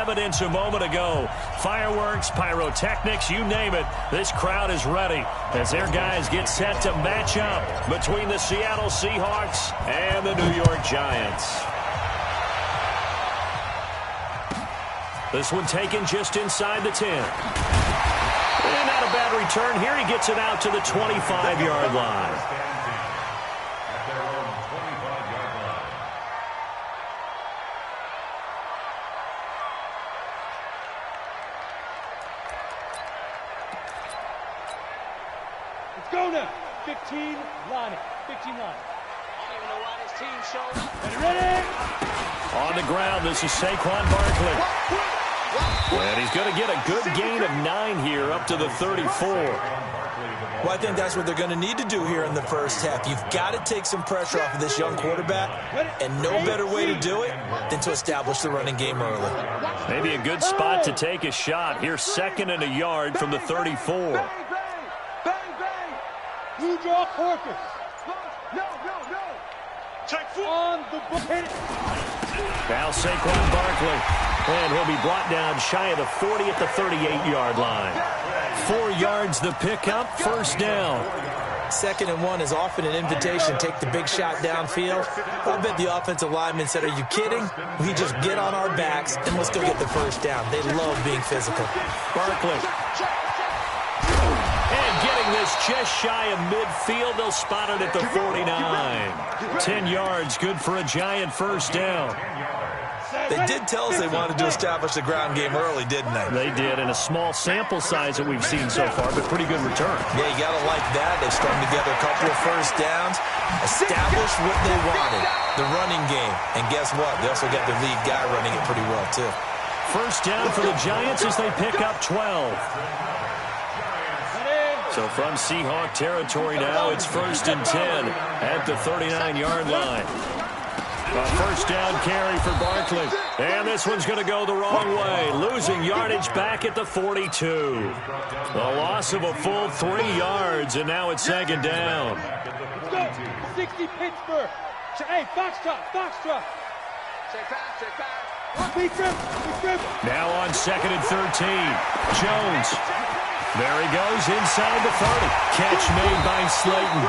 evidence a moment ago. Fireworks, pyrotechnics, you name it. This crowd is ready as their guys get set to match up between the Seattle Seahawks and the New York Giants. This one taken just inside the 10. And not a bad return here. He gets it out to the 25-yard line. Let's go now. 15 line it. 15 line. I don't even know why this team showed up. Ready? On the ground, this is Saquon Barkley. And he's going to get a good gain of 9 here up to the 34. Well, I think that's what they're going to need to do here in the first half. You've got to take some pressure off of this young quarterback, and no better way to do it than to establish the running game early. Maybe a good spot to take a shot. Here's 2nd and a yard from the 34. Bang, bang. You draw Corpus. No. Check 4. On the book. Hit it. Now Saquon Barkley. And he'll be brought down shy of the 40 at the 38-yard line. 4 yards the pickup, first down. 2nd and 1 is often an invitation to take the big shot downfield. I bet the offensive lineman said, are you kidding? We just get on our backs and let's go get the first down. They love being physical. Barkley. And getting this just shy of midfield. They'll spot it at the 49. 10 yards, good for a Giant first down. They did tell us they wanted to establish the ground game early, didn't they? They did, in a small sample size that we've seen so far, but pretty good return. Yeah, you got to like that. They've strung together a couple of first downs, established what they wanted, the running game. And guess what? They also got their lead guy running it pretty well, too. First down for the Giants as they pick up 12. So from Seahawk territory now, it's 1st and 10 at the 39-yard line. A first down carry for Barkley. And this one's going to go the wrong way. Losing yardage back at the 42. A loss of a full 3 yards, and now it's 2nd down. Let's go. 60 Pittsburgh. Hey, Foxtrot. Check back. Big trip. Now on 2nd and 13. Jones. There he goes inside the 30. Catch made by Slayton.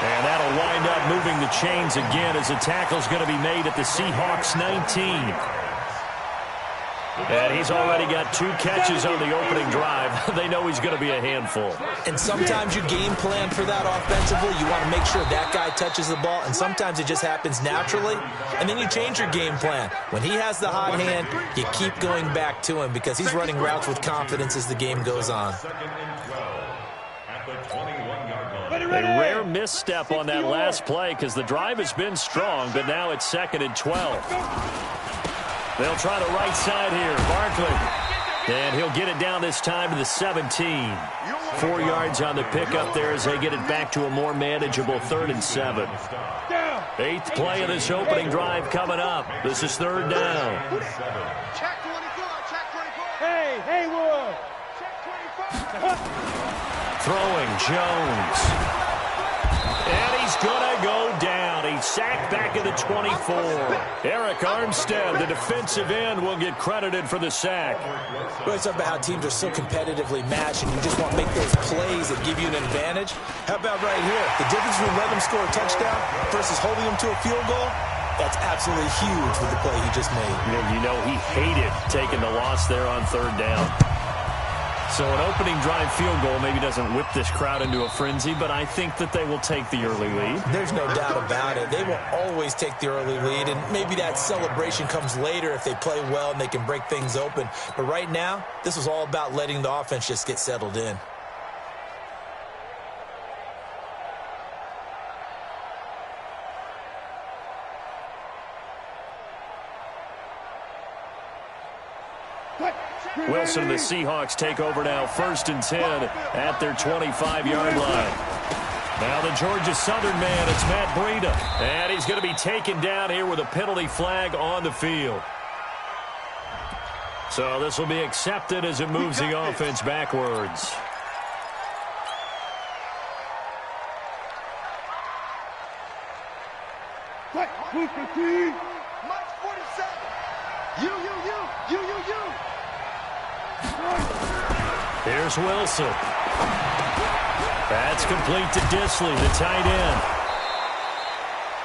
And that'll wind up moving the chains again as the tackle's going to be made at the Seahawks 19. And he's already got 2 catches on the opening drive. They know he's going to be a handful. And sometimes you game plan for that offensively. You want to make sure that guy touches the ball, and sometimes it just happens naturally. And then you change your game plan. When he has the hot hand, you keep going back to him because he's running routes with confidence as the game goes on. A rare misstep on that last play because the drive has been strong, but now it's 2nd and 12. They'll try the right side here. Barkley. And he'll get it down this time to the 17. 4 yards on the pickup there as they get it back to a more manageable 3rd and 7. 8th play of this opening drive coming up. This is 3rd down. Check 24. Hey, Haywood. Check 24. Throwing Jones. And he's going to go down. He's sacked back at the 24. Eric Armstead, the defensive end, will get credited for the sack. Well, it's about how teams are so competitively matched, and you just want to make those plays that give you an advantage. How about right here? The difference between letting them score a touchdown versus holding them to a field goal, that's absolutely huge with the play he just made. And you know he hated taking the loss there on 3rd down. So an opening drive field goal maybe doesn't whip this crowd into a frenzy, but I think that they will take the early lead. There's no doubt about it. They will always take the early lead, and maybe that celebration comes later if they play well and they can break things open. But right now, this is all about letting the offense just get settled in. Wilson and the Seahawks take over now, 1st and 10 at their 25-yard line. Now the Georgia Southern man, it's Matt Breida. And he's going to be taken down here with a penalty flag on the field. So this will be accepted as it moves the offense backwards. Mike 47. You. Here's Wilson. That's complete to Disley, the tight end.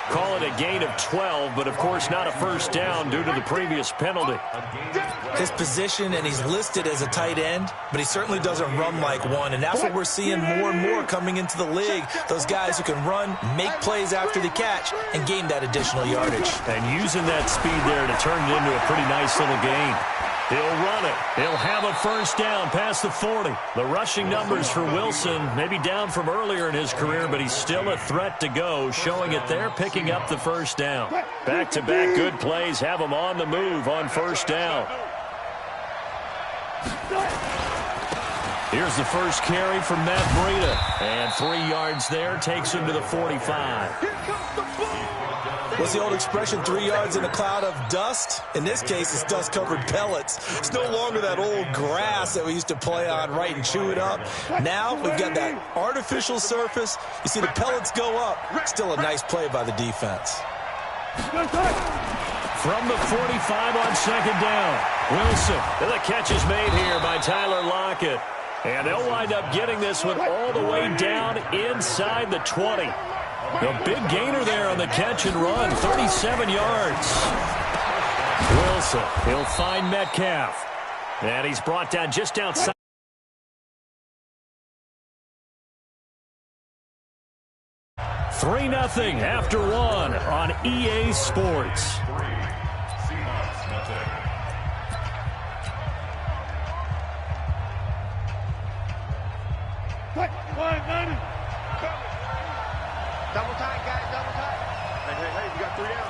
Call it a gain of 12, but of course not a first down due to the previous penalty. His position, and he's listed as a tight end, but he certainly doesn't run like one, and that's what we're seeing more and more coming into the league. Those guys who can run, make plays after the catch, and gain that additional yardage. And using that speed there to turn it into a pretty nice little gain. He'll run it. He'll have a first down past the 40. The rushing numbers for Wilson maybe down from earlier in his career, but he's still a threat to go, showing it there, picking up the first down. Back-to-back good plays have him on the move on first down. Here's the first carry from Matt Breida. And 3 yards there takes him to the 45. What's the old expression, 3 yards in a cloud of dust? In this case, it's dust-covered pellets. It's no longer that old grass that we used to play on, right, and chew it up. Now we've got that artificial surface. You see the pellets go up. Still a nice play by the defense. From the 45 on second down, Wilson. And the catch is made here by Tyler Lockett. And they'll wind up getting this one all the way down inside the 20. The big gainer there on the catch and run, 37 yards. Wilson, he'll find Metcalf. And he's brought down just outside. $3-0 after 1 on EA Sports. Double tight, guys, double tight. Hey, you got 3 down.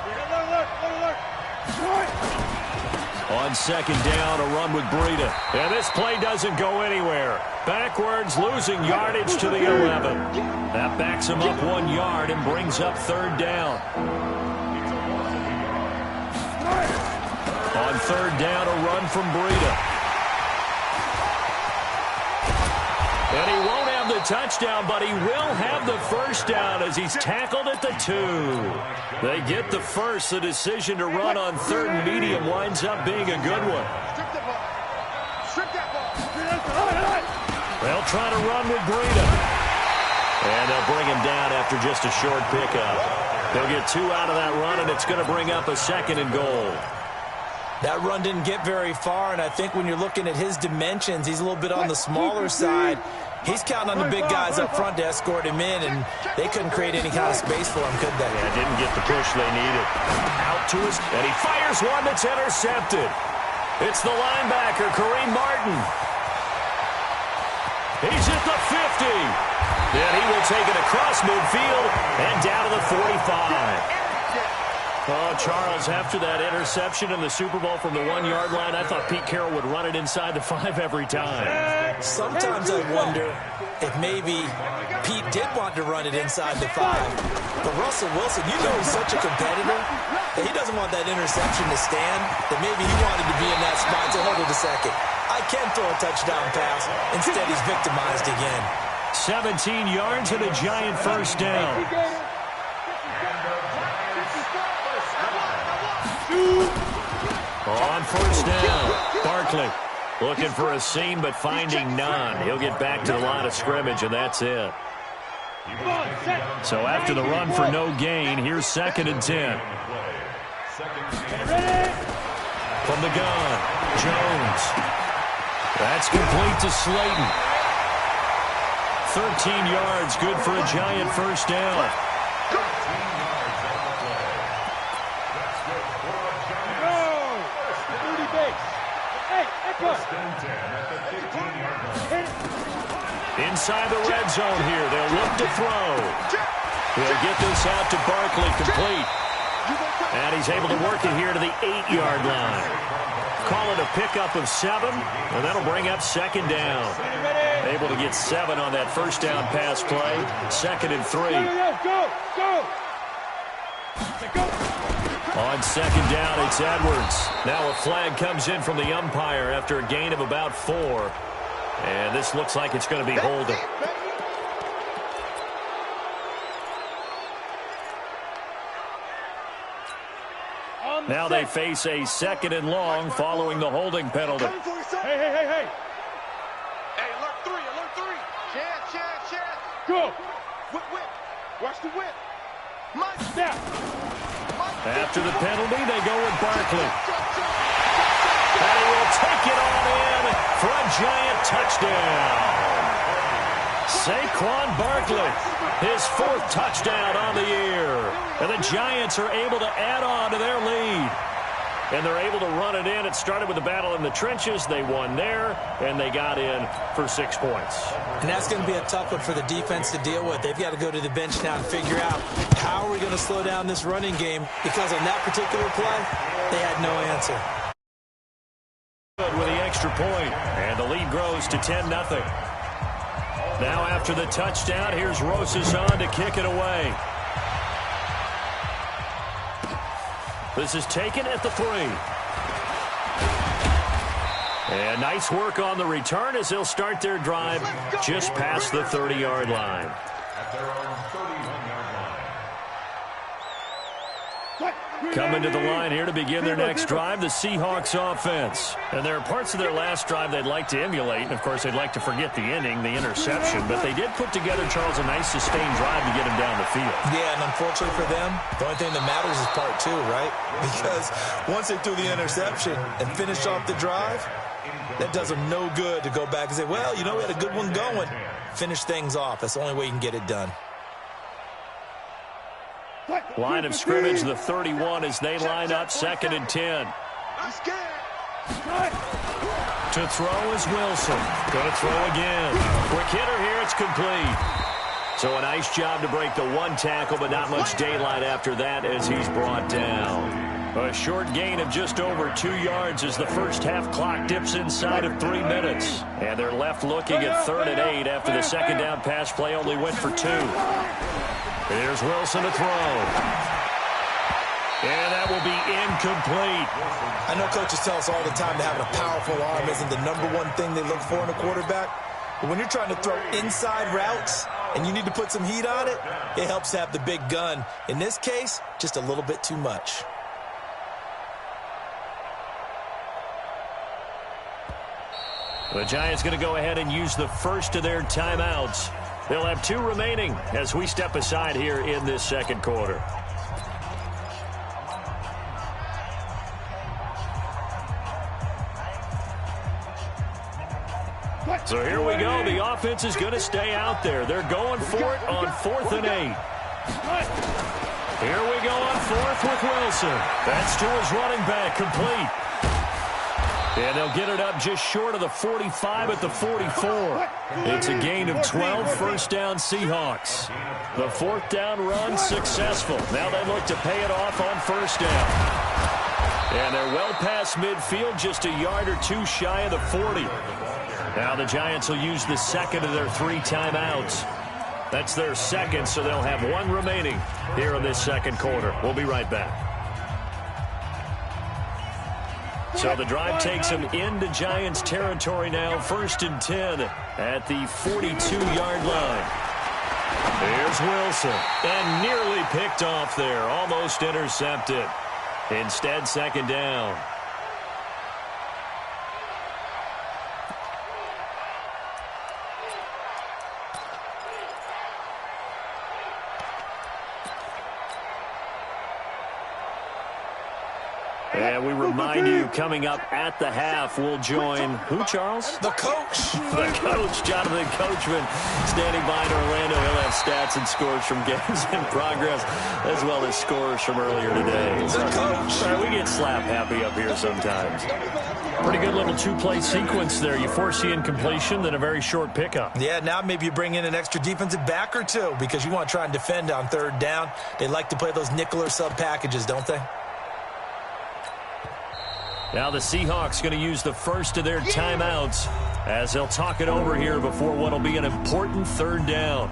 On second down, a run with Breida. And this play doesn't go anywhere. Backwards, losing yardage to the 11. That backs him up 1 yard and brings up third down. On third down, a run from Breida. And he won't have the touchdown, but he will have the first down as he's tackled at the 2. They get the first. The decision to run on third and medium winds up being a good one. They'll try to run with Breida. And they'll bring him down after just a short pickup. They'll get 2 out of that run, and it's going to bring up a 2nd and goal. That run didn't get very far, and I think when you're looking at his dimensions, he's a little bit on the smaller side. He's counting on the big guys up front to escort him in, and they couldn't create any kind of space for him, could they? Yeah, didn't get the push they needed. Out to his, and he fires one that's intercepted. It's the linebacker, Kareem Martin. He's at the 50. Then he will take it across midfield and down to the 45. Oh, Charles, after that interception in the Super Bowl from the 1-yard line, I thought Pete Carroll would run it inside the 5 every time. Sometimes I wonder if maybe Pete did want to run it inside the 5. But Russell Wilson, you know he's such a competitor that he doesn't want that interception to stand, that maybe he wanted to be in that spot. So hold it a second. I can throw a touchdown pass. Instead, he's victimized again. 17 yards and a giant first down. On first down, Barkley looking for a seam but finding none. He'll get back to the line of scrimmage, and that's it. So after the run for no gain, here's 2nd and 10. From the gun, Jones. That's complete to Slayton. 13 yards, good for a giant first down. Inside the red zone here. They'll look to throw. They'll get this out to Barkley, complete. And he's able to work it here to the 8-yard line. Call it a pickup of 7, and that'll bring up 2nd down. Able to get 7 on that first down pass play. 2nd and 3. On 2nd down, it's Edwards. Now a flag comes in from the umpire after a gain of about 4. And this looks like it's going to be holding. Now they face a 2nd and long following the holding penalty. Hey. Hey, look. Watch the whip. My step. After the penalty, they go with Barkley. And he will take it on in for a Giant touchdown. Saquon Barkley, his 4th touchdown on the year. And the Giants are able to add on to their lead. And they're able to run it in. It started with a battle in the trenches. They won there, and they got in for 6 points. And that's going to be a tough one for the defense to deal with. They've got to go to the bench now and figure out how are we going to slow down this running game, because on that particular play, they had no answer. With the extra point, and the lead grows to 10-0. Now after the touchdown, here's Rosas on to kick it away. This is taken at the 3. And nice work on the return as they'll start their drive just past the 30-yard line. Coming to the line here to begin their next drive, the Seahawks offense. And there are parts of their last drive they'd like to emulate. And, of course, they'd like to forget the ending, the interception. But they did put together, Charles, a nice sustained drive to get him down the field. Yeah, and unfortunately for them, the only thing that matters is part 2, right? Because once they threw the interception and finished off the drive, that does them no good to go back and say, well, you know, we had a good one going. Finish things off. That's the only way you can get it done. Line of scrimmage, the 31, as they line up, 2nd and 10. To throw is Wilson. Going to throw again. Quick hitter here, it's complete. So a nice job to break the 1 tackle, but not much daylight after that as he's brought down. A short gain of just over 2 yards as the first half clock dips inside of 3 minutes. And they're left looking at 3rd and 8 after the second down pass play only went for 2. Here's Wilson to throw. And that will be incomplete. I know coaches tell us all the time that having a powerful arm isn't the #1 thing they look for in a quarterback. But when you're trying to throw inside routes and you need to put some heat on it, it helps to have the big gun. In this case, just a little bit too much. The Giants going to go ahead and use the first of their timeouts. They'll have 2 remaining as we step aside here in this second quarter. So here we go. The offense is going to stay out there. They're going for it on 4th and 8. Here we go on 4th with Wilson. That's to his running back, complete. And they'll get it up just short of the 45 at the 44. It's a gain of 12, first down Seahawks. The 4th down run successful. Now they look to pay it off on 1st down. And they're well past midfield, just a yard or 2 shy of the 40. Now the Giants will use the 2nd of their 3 timeouts. That's their 2nd, so they'll have 1 remaining here in this second quarter. We'll be right back. So the drive takes them into Giants territory now, 1st and 10 at the 42-yard line. Here's Wilson, and nearly picked off there, almost intercepted. Instead, 2nd down. And we remind you, coming up at the half, we'll join who, Charles? The coach. The coach, Jonathan Coachman, standing by in Orlando. He'll have stats and scores from games in progress, as well as scores from earlier today. The coach. We get slap happy up here sometimes. Pretty good little 2-play sequence there. You force the incompletion, then a very short pickup. Yeah, now maybe you bring in an extra defensive back or 2 because you want to try and defend on 3rd down. They like to play those nickel or sub packages, don't they? Now the Seahawks going to use the first of their timeouts as they'll talk it over here before what will be an important 3rd down.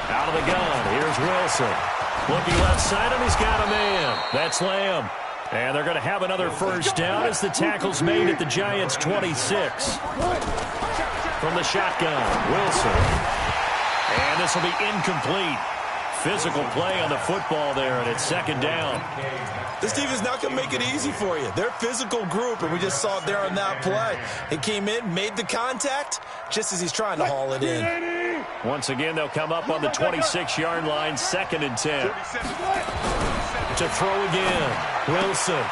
Out of the gun, here's Wilson. Looking left side, and he's got a man. That's Lamb. And they're going to have another 1st down as the tackle's made at the Giants' 26. From the shotgun, Wilson. And this will be incomplete. physical play on the football there, and it's second down. This team is not going to make it easy for you. They're a physical group, and we just saw it there on that play. He came in, made the contact, just as he's trying to haul it in. Once again, they'll come up on the 26-yard line, second and 10. To throw again, Wilson.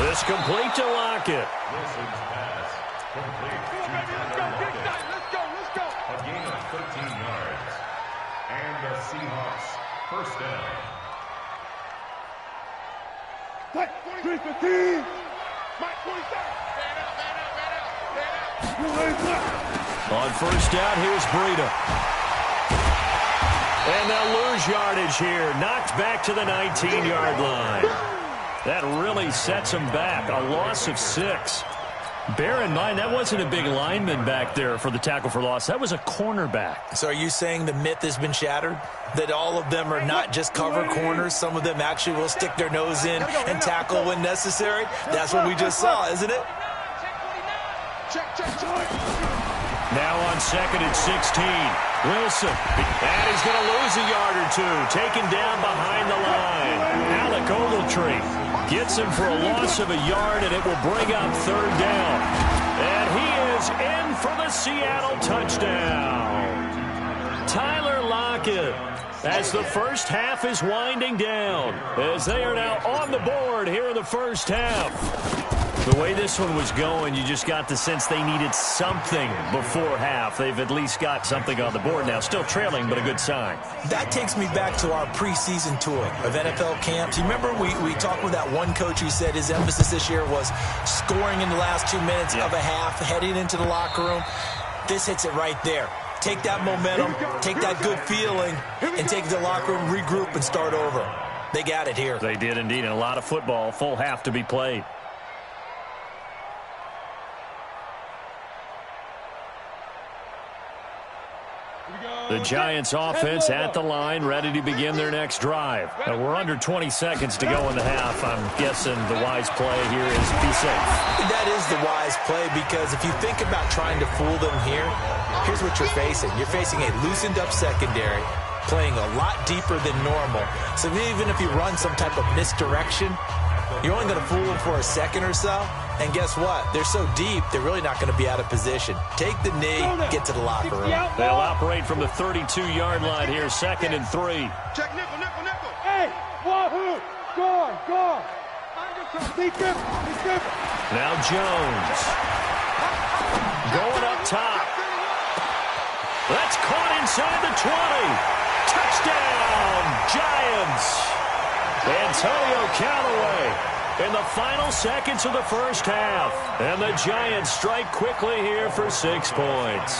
This complete to Lockett. Wilson's pass complete to Lockett. Let's go. A gain of 13 yards. And the Seahawks first down. 3-15. Mike 27. On first down, here's Breida. And they'll lose yardage here. Knocked back to the 19-yard line. That really sets them back. A loss of 6. Bear in mind, that wasn't a big lineman back there for the tackle for loss. That was a cornerback. So are you saying the myth has been shattered? That all of them are not just cover corners? Some of them actually will stick their nose in and tackle when necessary? That's what we just saw, isn't it? Now on second and 16. Wilson. And he's going to lose a yard or two. Taken down behind the line. Alec Ogletree gets him for a loss of a yard, and it will bring up third down. And he is in for the Seattle touchdown. Tyler Lockett, as the first half is winding down, as they are now on the board here in the first half. The way this one was going, you just got the sense they needed something before half. They've at least got something on the board now. Still trailing, but a good sign. That takes me back to our preseason tour of NFL camps. You remember we talked with that one coach who said his emphasis this year was scoring in the last 2 minutes of a half, heading into the locker room. This hits it right there. Take that momentum, take that good feeling, and take it to the locker room, regroup, and start over. They got it here. They did indeed, and a lot of football, full half to be played. The Giants offense at the line, ready to begin their next drive. Now, we're under 20 seconds to go in the half. I'm guessing the wise play here is be safe. That is the wise play, because if you think about trying to fool them here, here's what you're facing. You're facing a loosened up secondary, playing a lot deeper than normal. So even if you run some type of misdirection, you're only going to fool them for a second or so. And guess what? They're so deep, they're really not going to be out of position. Take the knee, get to the locker room. They'll operate from the 32-yard line here, second and 3. Check nickel. Hey, wahoo! Guard. Now Jones. Going up top. That's caught inside the 20. Touchdown, Giants. Antonio Callaway in the final seconds of the first half. And the Giants strike quickly here for 6 points.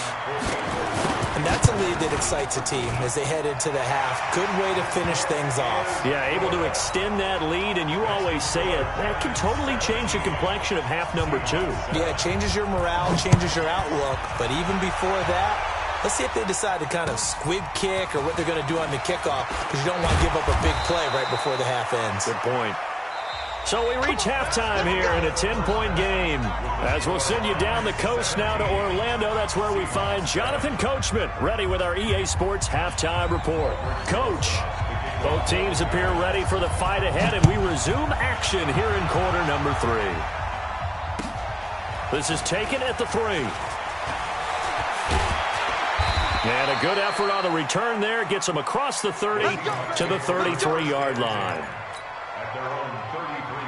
And that's a lead that excites a team as they head into the half. Good way to finish things off. Yeah, able to extend that lead, and you always say it, that can totally change the complexion of half number 2. Yeah, it changes your morale, changes your outlook. But even before that, let's see if they decide to kind of squib kick or what they're going to do on the kickoff, because you don't want to give up a big play right before the half ends. Good point. So we reach halftime here in a 10-point game. As we'll send you down the coast now to Orlando, that's where we find Jonathan Coachman, ready with our EA Sports Halftime Report. Coach, both teams appear ready for the fight ahead, and we resume action here in quarter number 3. This is taken at the 3. And a good effort on the return there. Gets them across the 30 to the 33-yard line. At their own 33-yard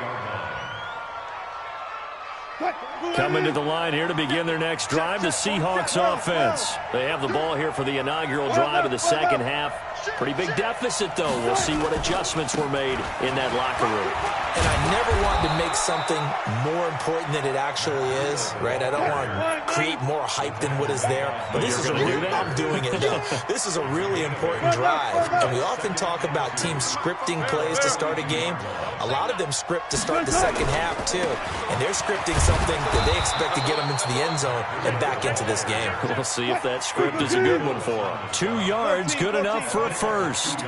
line. Coming to the line here to begin their next drive, the Seahawks offense. They have the ball here for the inaugural drive of the second half. Pretty big deficit, though. We'll see what adjustments were made in that locker room. And I never wanted to make something more important than it actually is, right? I don't want to create more hype than what is there. But this is a real, I'm doing it, though. This is a really important drive. And we often talk about teams scripting plays to start a game. A lot of them script to start the second half, too. And they're scripting something that they expect to get them into the end zone and back into this game. We'll see if that script is a good one for them. 2 yards, good enough for a first.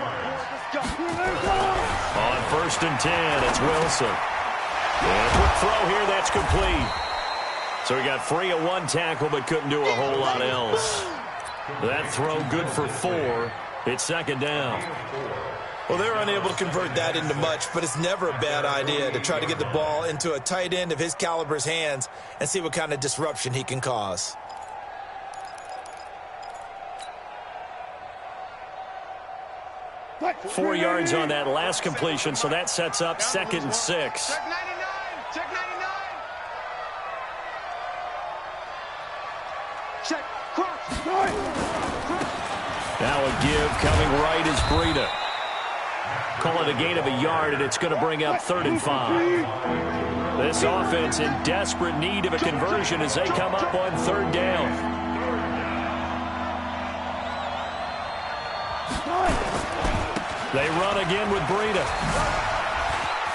On first and 10, it's Wilson. And a quick throw here, that's complete. So he got free of 1 tackle, but couldn't do a whole lot else. That throw good for 4. It's second down. Well, they're unable to convert that into much, but it's never a bad idea to try to get the ball into a tight end of his caliber's hands and see what kind of disruption he can cause. Four yards on that last completion, so that sets up 2nd and 6. Check 99. Check 99. Check. Cross. Now a give coming right is Breida. Call it a gain of a yard, and it's going to bring up 3rd and 5. This offense in desperate need of a conversion as they come up on 3rd down. They run again with Breida.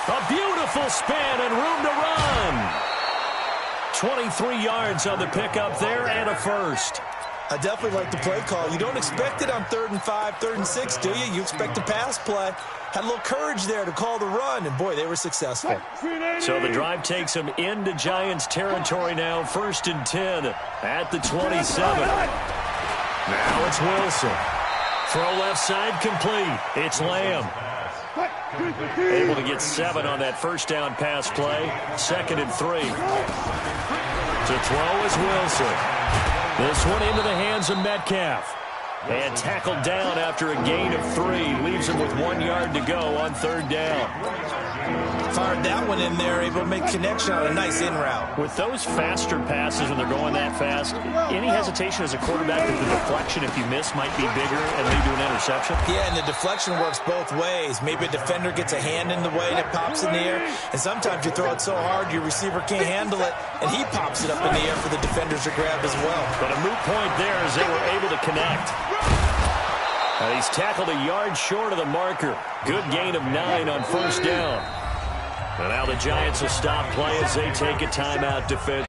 A beautiful spin and room to run. 23 yards on the pickup there and a first. I definitely like the play call. You don't expect it on 3rd and 5, 3rd and 6, do you? You expect a pass play. Had a little courage there to call the run, and boy, they were successful. So the drive takes them into Giants territory now, 1st and 10 at the 27. Now it's Wilson. Throw left side complete. It's Lamb. Able to get 7 on that first down pass play. 2nd and 3. To throw is Wilson. This one into the hands of Metcalf. And tackled down after a gain of 3. Leaves him with 1 yard to go on 3rd down. Fired that one in there, able to make connection on a nice in route. With those faster passes when they're going that fast, any hesitation as a quarterback that the deflection, if you miss, might be bigger and lead to an interception? Yeah, and the deflection works both ways. Maybe a defender gets a hand in the way and it pops in the air. And sometimes you throw it so hard your receiver can't handle it, and he pops it up in the air for the defenders to grab as well. But a moot point there as they were able to connect. And he's tackled a yard short of the marker. Good gain of 9 on 1st down. And now the Giants will stop play as they take a timeout defense.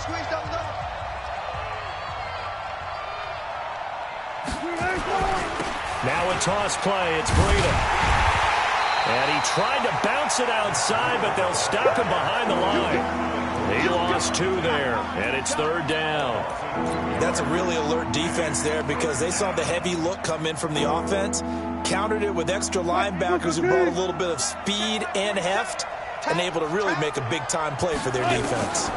Squeeze, double up. Now a toss play. It's Breida. And he tried to bounce it outside, but they'll stop him behind the line. He lost 2 there, and it's 3rd down. That's a really alert defense there because they saw the heavy look come in from the offense, countered it with extra linebackers who brought a little bit of speed and heft, and able to really make a big-time play for their defense.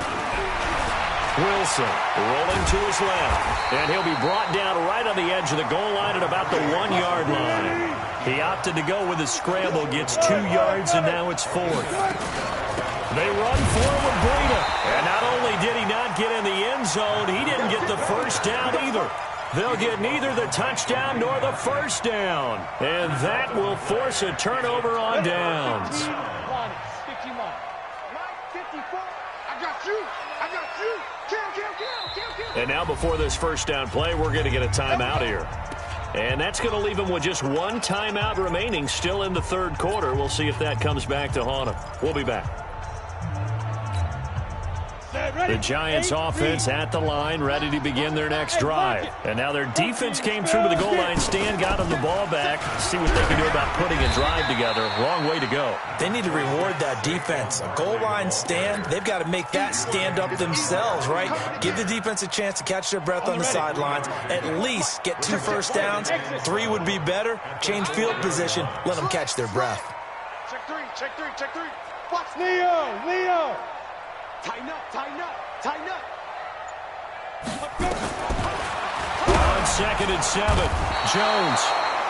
Wilson rolling to his left, and he'll be brought down right on the edge of the goal line at about the 1 yard line. He opted to go with a scramble, gets 2 yards, and now it's 4th. They run forward Breida, and not only did he not get in the end zone, he didn't get the first down either. They'll get neither the touchdown nor the first down, and that will force a turnover on downs. 59. 54. I got you. Kill. And now before this first down play, we're going to get a timeout here. And that's going to leave him with just 1 timeout remaining still in the 3rd quarter. We'll see if that comes back to haunt him. We'll be back. The Giants offense at the line, ready to begin their next drive. And now their defense came through with the goal line stand, got them the ball back. See what they can do about putting a drive together. Wrong way to go. They need to reward that defense. A goal line stand, they've got to make that stand up themselves, right? Give the defense a chance to catch their breath on the sidelines. At least get 2 first downs. 3 would be better. Change field position. Let them catch their breath. Check three. Watch Leo. Tighten up. On 2nd and 7, Jones.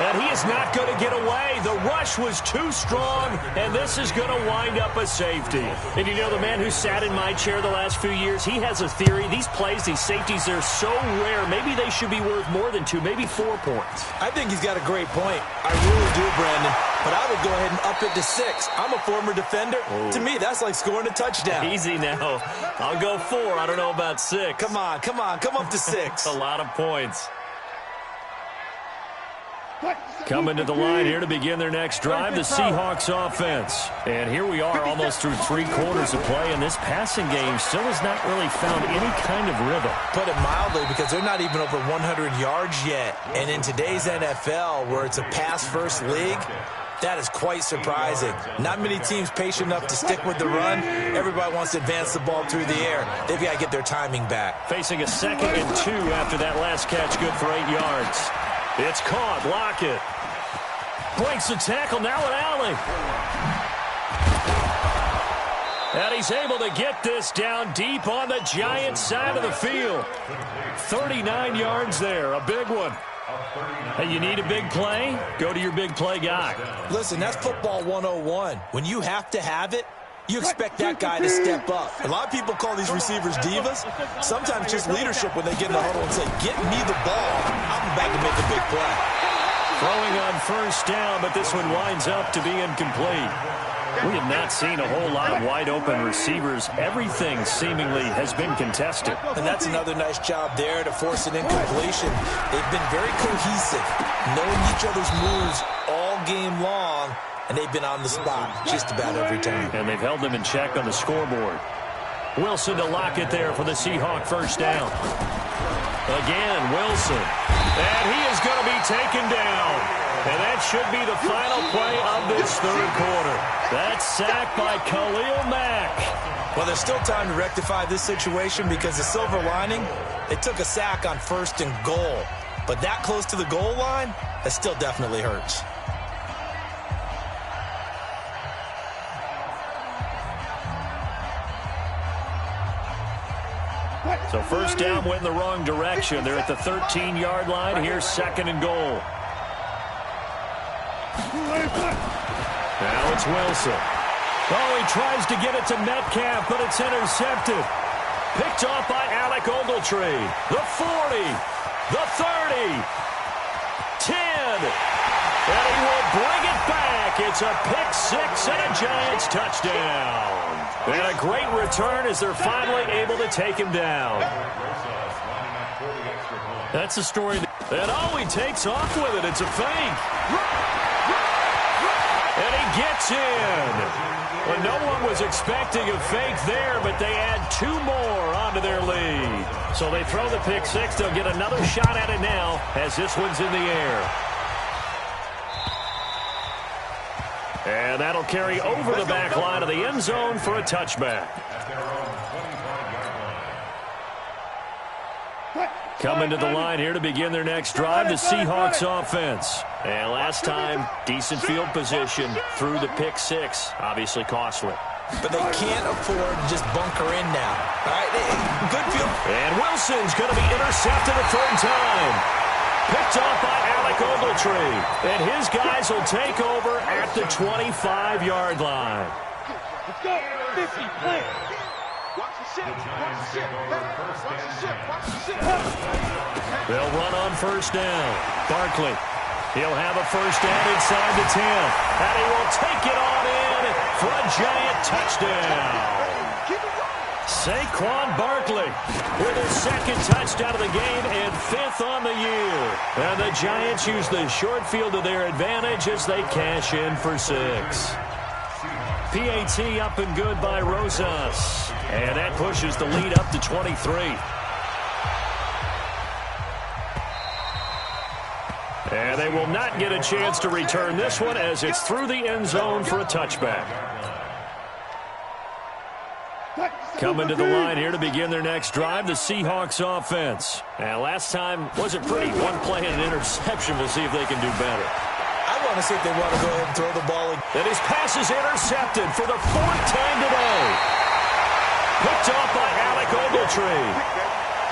And he is not going to get away. The rush was too strong, and this is going to wind up a safety. And you know, the man who sat in my chair the last few years, he has a theory. These plays, these safeties, they're so rare. Maybe they should be worth more than 2, maybe 4 points. I think he's got a great point. I really do, Brandon. But I would go ahead and up it to 6. I'm a former defender. Ooh. To me, that's like scoring a touchdown. Easy now. I'll go 4. I don't know about 6. Come on. Come up to 6. A lot of points. Coming to the line here to begin their next drive, the Seahawks offense. And here we are almost through 3 quarters of play, and this passing game still has not really found any kind of rhythm. Put it mildly, because they're not even over 100 yards yet. And in today's NFL, where it's a pass-first league, that is quite surprising. Not many teams patient enough to stick with the run. Everybody wants to advance the ball through the air. They've got to get their timing back. Facing a 2nd and 2 after that last catch, good for 8 yards. It's caught. Lockett breaks the tackle. Now an alley. And he's able to get this down deep on the Giants side of the field. 39 yards there. A big one. Hey, you need a big play? Go to your big play guy. Listen, that's football 101. When you have to have it, you expect that guy to step up. A lot of people call these receivers divas. Sometimes just leadership when they get in the huddle and say, get me the ball. I'm about to make a big play. Throwing on 1st down, but this one winds up to be incomplete. We have not seen a whole lot of wide-open receivers. Everything seemingly has been contested. And that's another nice job there to force an incompletion. They've been very cohesive, knowing each other's moves all game long, and they've been on the spot just about every time. And they've held them in check on the scoreboard. Wilson to Lockett there for the Seahawk 1st down. Again, Wilson. And he is going to be taken down. And that should be the final play of this 3rd quarter. That's sacked by Khalil Mack. Well, there's still time to rectify this situation because the silver lining, they took a sack on 1st and goal. But that close to the goal line, that still definitely hurts. So 1st down went in the wrong direction. They're at the 13-yard line. Here's 2nd and goal. Now it's Wilson. Oh, he tries to get it to Metcalf, but it's intercepted. Picked off by Alec Ogletree. The 40. The 30. 10. And he will bring it back. It's a pick-6 and a Giants touchdown. And a great return as they're finally able to take him down. That's a story. And oh, he takes off with it. It's a fake. And he gets in. Well, no one was expecting a fake there, but they add 2 more onto their lead. So they throw the pick-6. They'll get another shot at it now as this one's in the air. And that'll carry over the back line of the end zone for a touchback. Coming to the line here to begin their next drive, the Seahawks offense. And last time, decent field position through the pick-6. Obviously costly. But they can't afford to just bunker in now. All right, good field. And Wilson's going to be intercepted a 3rd time. Picked off by Alec Ogletree. And his guys will take over at the 25-yard line. Let's go. 50, play. Watch the ship. Watch the ship. Watch the ship. Watch the ship. They'll run on 1st down. Barkley. He'll have a 1st down inside the 10. And he will take it on in for a Giant touchdown. Saquon Barkley with his 2nd touchdown of the game and 5th on the year. And the Giants use the short field to their advantage as they cash in for 6. PAT up and good by Rosas. And that pushes the lead up to 23. And they will not get a chance to return this one as it's through the end zone for a touchback. Coming to the line here to begin their next drive, the Seahawks offense. And last time wasn't pretty. 1 play and an interception. We'll see if they can do better. I want to see if they want to go ahead and throw the ball. And his pass is intercepted for the 4th time today. Picked off by Alec Ogletree.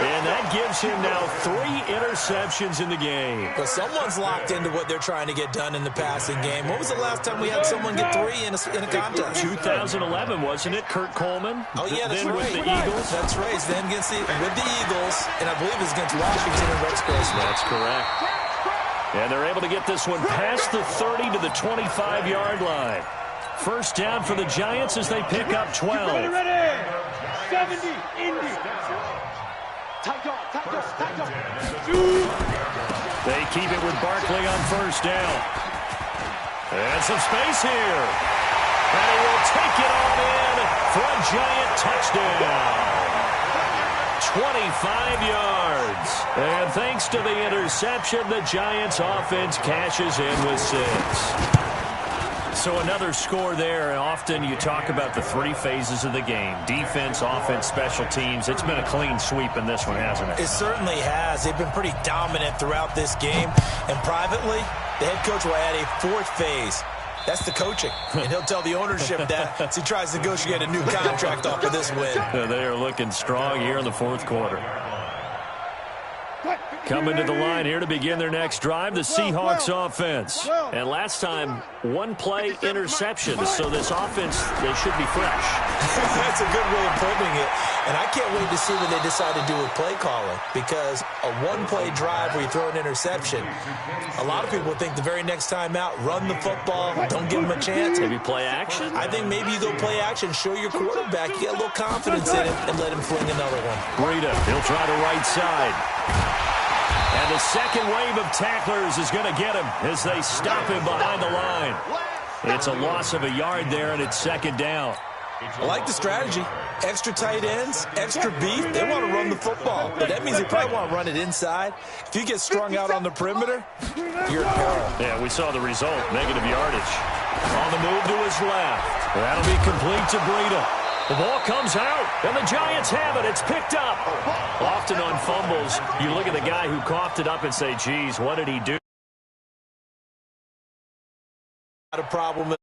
And that gives him now 3 interceptions in the game. But someone's locked into what they're trying to get done in the passing game. When was the last time we had someone get 3 in a contest? 2011, wasn't it? Kurt Coleman? Oh, yeah, that's then right. with the Eagles. That's right. Then with the Eagles, and I believe it's against Washington and Rex Grossman. That's correct. And they're able to get this one past the 30 to the 25-yard line. 1st down for the Giants as they pick up 12. Ready. 70, Indy. Tight dog. They keep it with Barkley on first down. And some space here. And he will take it on in for a giant touchdown. 25 yards. And thanks to the interception, the Giants offense cashes in with 6. So another score there, and often you talk about the 3 phases of the game. Defense, offense, special teams. It's been a clean sweep in this one, hasn't it? It certainly has. They've been pretty dominant throughout this game. And privately, the head coach will add a 4th phase. That's the coaching. And he'll tell the ownership that as he tries to negotiate a new contract off of this win. They are looking strong here in the 4th quarter. Coming to the line here to begin their next drive, the Seahawks offense. And last time, 1-play interception. So this offense, they should be fresh. That's a good way of putting it. And I can't wait to see what they decide to do with play calling. Because a 1-play drive where you throw an interception, a lot of people think the very next time out, run the football, don't give them a chance. Maybe play action? I think maybe you go play action, show your quarterback, you get a little confidence in him, and let him fling another one. Breida, he'll try to right side. And the second wave of tacklers is going to get him as they stop him behind the line. It's a loss of a yard there, and it's 2nd down. I like the strategy. Extra tight ends, extra beef. They want to run the football, but that means they probably want to run it inside. If you get strung out on the perimeter, you're in peril. Yeah, we saw the result, negative yardage. On the move to his left. That'll be complete to Breida. The ball comes out, and the Giants have it. It's picked up. Often on fumbles, you look at the guy who coughed it up and say, geez, what did he do? Not a problem.